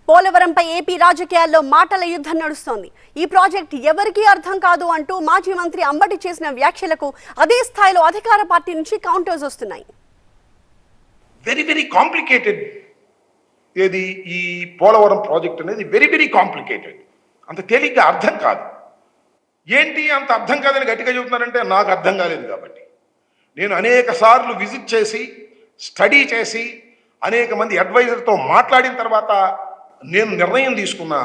పోలవరంపై AP రాజకీయాల్లో మాటల యుద్ధం నడుస్తోంది. ఈ ప్రాజెక్ట్ ఎవరికీ అర్థం కాదు అంటూ మాజీ మంత్రి అంబటి చేసిన వ్యాఖ్యలకు అదే స్థాయిలో అధికార పార్టీ నుంచి కౌంటర్స్ వస్తున్నాయి. వెరీ వెరీ కాంప్లికేటెడ్ ఏది ఈ పోలవరం ప్రాజెక్ట్ అనేది వెరీ వెరీ కాంప్లికేటెడ్. అంత తేలిగ్గా అర్థం కాదు. ఏంటి అంత అర్థం కాదని గట్టిగా చెబుతున్నారంటే నాకు అర్థం కాలేదు కాబట్టి. నేను అనేక సార్లు విజిట్ చేసి స్టడీ చేసి అనేక మంది అడ్వైజర్తో మాట్లాడిన తర్వాత నేను నిర్ణయం తీసుకున్నా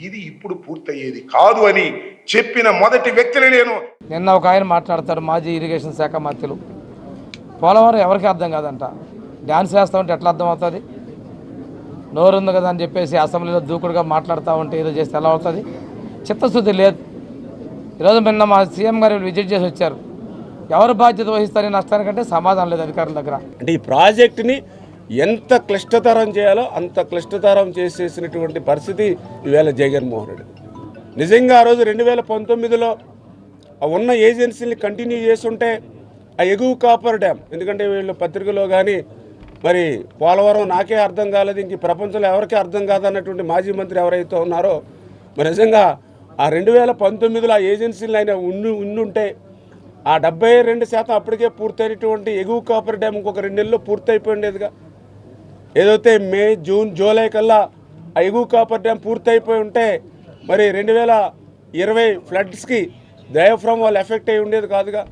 ఇది ఇప్పుడు పూర్తయ్యేది కాదు అని చెప్పిన మొదటి వ్యక్తిని నేను. నిన్న ఒక ఆయన మాట్లాడతారు, మాజీ ఇరిగేషన్ శాఖ మంత్రులు, పోలవరం ఎవరికి అర్థం కాదంట. డ్యాన్స్ వేస్తూ ఉంటే ఎట్లా అర్థం అవుతుంది? నోరుంది కదా అని చెప్పేసి అసెంబ్లీలో దూకుడుగా మాట్లాడుతూ ఉంటే ఏదో చేస్తే ఎలా అవుతుంది? చిత్తశుద్ధి లేదు. ఈరోజు నిన్న మా సీఎం గారు విజిట్ చేసి వచ్చారు. ఎవరు బాధ్యత వహిస్తారని నష్టానికంటే సమాధానం లేదు అధికారుల దగ్గర. అంటే ఈ ప్రాజెక్టుని ఎంత క్లిష్టతరం చేయాలో అంత క్లిష్టతరం చేసేసినటువంటి పరిస్థితి ఈవేళ జగన్మోహన్ రెడ్డి. నిజంగా ఆ రోజు 2019లో ఉన్న ఏజెన్సీని కంటిన్యూ చేస్తుంటే ఆ ఎగువ కాపర్ డ్యామ్, ఎందుకంటే వీళ్ళు పత్రికలో కానీ మరి పోలవరం నాకే అర్థం కాలేదు, ఇంక ప్రపంచంలో ఎవరికీ అర్థం కాదన్నటువంటి మాజీ మంత్రి ఎవరైతే ఉన్నారో మరి నిజంగా ఆ 2019లో ఆ ఏజెన్సీలు ఆయన ఉండుంటే ఆ 72% అప్పటికే పూర్తయినటువంటి ఎగువ కాపర్ డ్యామ్ ఇంకొక 2 నెలల్లో పూర్తయిపోయిండేదిగా. ఏదైతే మే, జూన్, జూలై కల్లా ఆ ఎగువ కాపర్ డ్యామ్ పూర్తయిపోయి ఉంటే మరి 2020 ఫ్లడ్స్కి డయాఫ్రామ్ వాళ్ళు ఎఫెక్ట్ అయి ఉండేది కాదుగా.